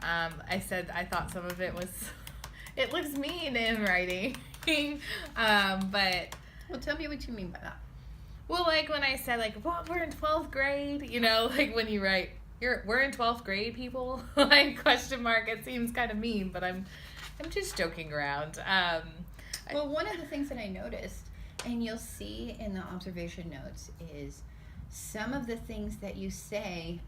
I said I thought some of it was, it looks mean in writing. But Well, tell me what you mean by that. well, like when I said like, "What, we're in 12th grade," you know, like when you write, we're in 12th grade, people, like question mark. It seems kind of mean, but I'm just joking around. Well, one of the things that I noticed, and you'll see in the observation notes, is some of the things that you say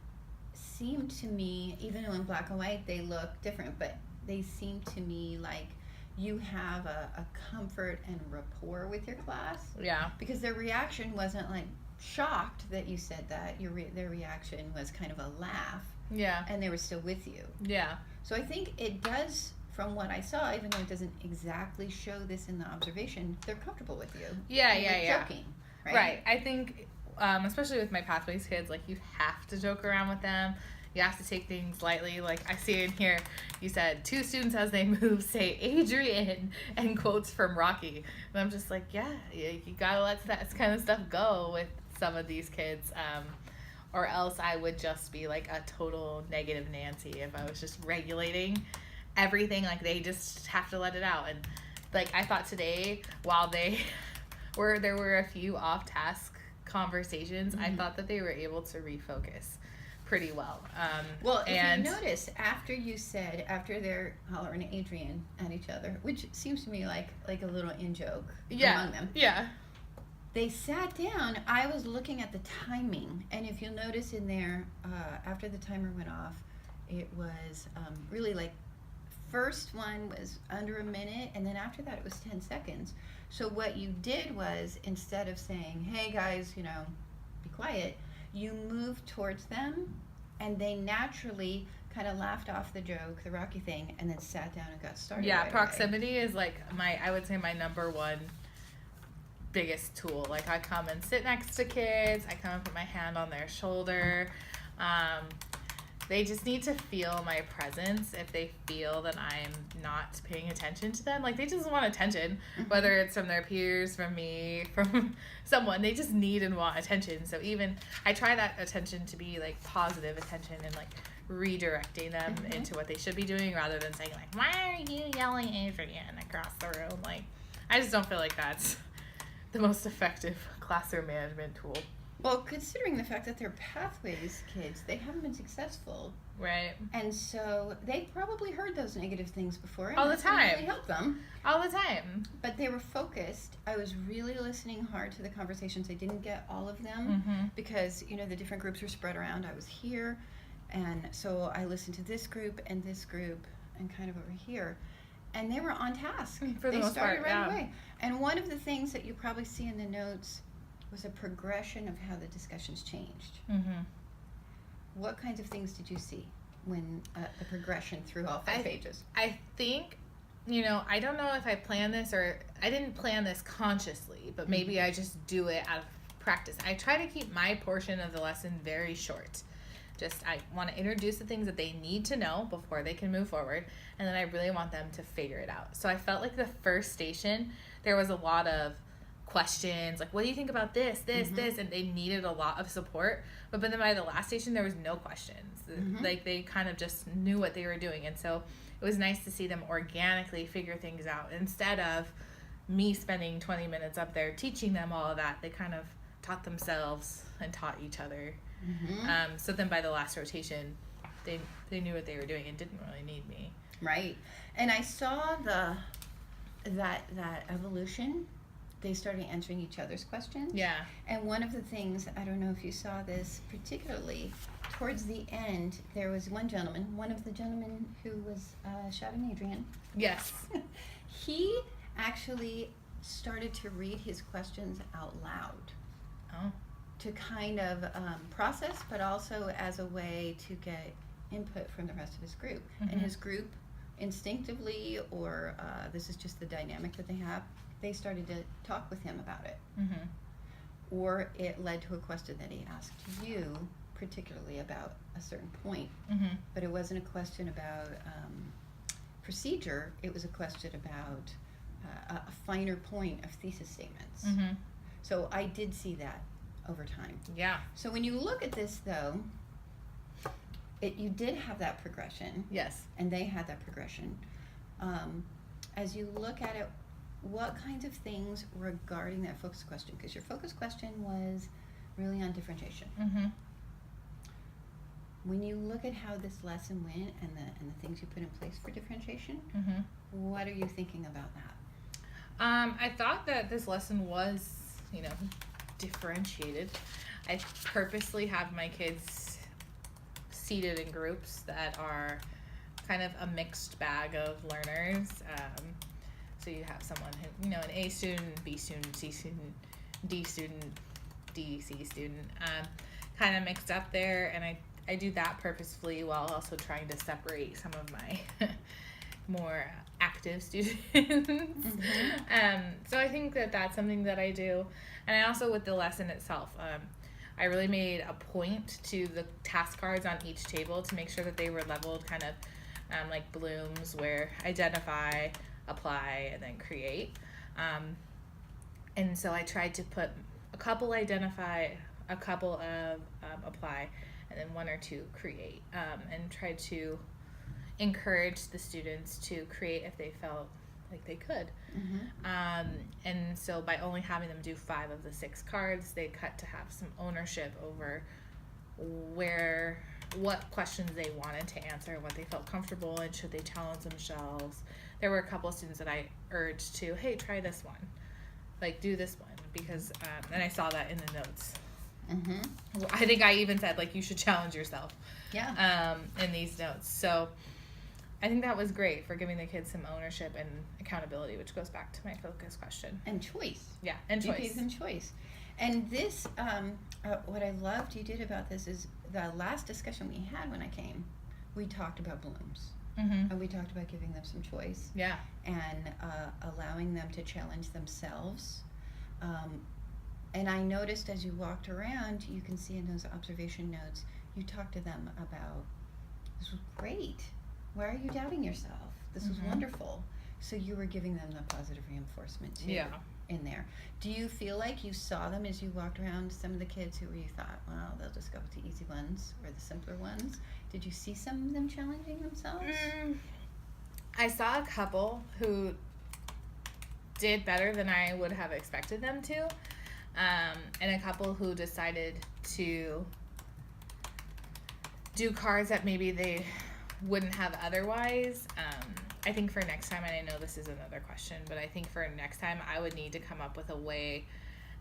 seem to me, even though in black and white they look different, but they seem to me like you have a comfort and rapport with your class. Yeah. Because their reaction wasn't like shocked that you said that. Their reaction was kind of a laugh. Yeah. And they were still with you. Yeah. So I think it does, from what I saw, even though it doesn't exactly show this in the observation, they're comfortable with you. Yeah, and yeah, they're yeah. joking, right? Right. I think, especially with my Pathways kids, like you have to joke around with them. You have to take things lightly. Like I see in here, you said 2 students as they move say Adrian and quotes from Rocky. And I'm just like, yeah, you gotta let that kind of stuff go with some of these kids. Or else I would just be like a total negative Nancy if I was just regulating everything. Like they just have to let it out. And like I thought today, while there were a few off-task conversations, I thought that they were able to refocus pretty well. Well, and if you notice, after they're hollering Adrian at each other, which seems to me like a little in-joke among them. Yeah. They sat down. I was looking at the timing, and if you'll notice in there, after the timer went off, it was really like, first one was under a minute, and then after that it was 10 seconds. So what you did was, instead of saying, hey guys, be quiet, you moved towards them, and they naturally kind of laughed off the joke, the Rocky thing, and then sat down and got started. Yeah, right proximity is like I would say my number one biggest tool. Like I come and sit next to kids, I come and put my hand on their shoulder. They just need to feel my presence. If they feel that I'm not paying attention to them, like they just want attention, whether it's from their peers, from me, from someone, they just need and want attention. So even I try that attention to be like positive attention and like redirecting them into what they should be doing, rather than saying like, why are you yelling Adrian across the room? Like I just don't feel like that's the most effective classroom management tool. Well, considering the fact that they're Pathways kids, they haven't been successful. Right. And so they probably heard those negative things before. And all the time. Really helped them. All the time. But they were focused. I was really listening hard to the conversations. I didn't get all of them because, the different groups were spread around. I was here. And so I listened to this group and kind of over here. And they were on task. For the most part, right away. And one of the things that you probably see in the notes was a progression of how the discussions changed. What kinds of things did you see when the progression through all 5 pages? I think, I don't know if I planned this or I didn't plan this consciously, but maybe I just do it out of practice. I try to keep my portion of the lesson very short. I want to introduce the things that they need to know before they can move forward, and then I really want them to figure it out. So I felt like the first station, there was a lot of questions, like, what do you think about this, this, and they needed a lot of support. But then by the last station, there was no questions. Like, they kind of just knew what they were doing, and so it was nice to see them organically figure things out. Instead of me spending 20 minutes up there teaching them all of that, they kind of taught themselves and taught each other. So then by the last rotation, they knew what they were doing and didn't really need me. Right. And I saw that evolution. They started answering each other's questions. Yeah. And one of the things, I don't know if you saw this particularly, towards the end, there was one of the gentlemen who was shouting Adrian. Yes. He actually started to read his questions out loud. Oh. To kind of process, but also as a way to get input from the rest of his group. And his group instinctively, or this is just the dynamic that they have, they started to talk with him about it. Or it led to a question that he asked you, particularly about a certain point. But it wasn't a question about procedure, it was a question about a finer point of thesis statements. So I did see that over time. Yeah. So when you look at this, though, you did have that progression, Yes. and they had that progression. As you look at it, what kinds of things regarding that focus question? Because your focus question was really on differentiation. Mm-hmm. When you look at how this lesson went and the things you put in place for differentiation, Mm-hmm. what are you thinking about that? I thought that this lesson was, differentiated. I purposely have my kids seated in groups that are kind of a mixed bag of learners. So you have someone who, an A student, B student, C student, D student, D, C student, kind of mixed up there. And I do that purposefully while also trying to separate some of my more active students. Mm-hmm. So I think that that's something that I do. And I also, with the lesson itself, I really made a point to the task cards on each table to make sure that they were leveled kind of like Bloom's, where identify, apply, and then create. And so I tried to put a couple identify, a couple of apply, and then one or two create, and tried to encourage the students to create if they felt like they could. Mm-hmm. And so by only having them do 5 of the 6 cards, they cut to have some ownership over what questions they wanted to answer, what they felt comfortable, and should they challenge themselves. There were a couple of students that I urged to, hey, try this one, like do this one, because and I saw that in the notes. Mm-hmm. I think I even said, like, you should challenge yourself. Yeah. In these notes. So I think that was great for giving the kids some ownership and accountability, which goes back to my focus question. And choice. Yeah, and You choice. gave them choice. And this, what I loved you did about this is the last discussion we had when I came, we talked about Bloom's. Mm-hmm. And we talked about giving them some choice Yeah. and allowing them to challenge themselves. And I noticed as you walked around, you can see in those observation notes, you talked to them about, this was great. Why are you doubting yourself? This was Mhm. wonderful. So you were giving them the positive reinforcement too. Yeah. In there. Do you feel like you saw them as you walked around, some of the kids who you thought, well, they'll just go with the easy ones or the simpler ones? Did you see some of them challenging themselves? I saw a couple who did better than I would have expected them to, and a couple who decided to do cards that maybe they wouldn't have otherwise. I think for next time, and I know this is another question, but I think for next time I would need to come up with a way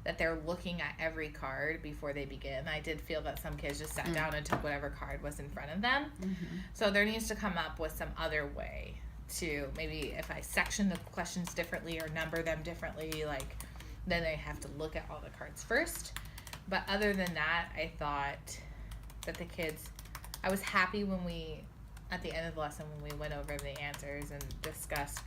that they're looking at every card before they begin. I did feel that some kids just sat down and took whatever card was in front of them. Mm-hmm. So there needs to come up with some other way to, maybe if I section the questions differently or number them differently, like, then they have to look at all the cards first. But other than that, I thought that the kids, I was happy when we, at the end of the lesson, when we went over the answers and discussed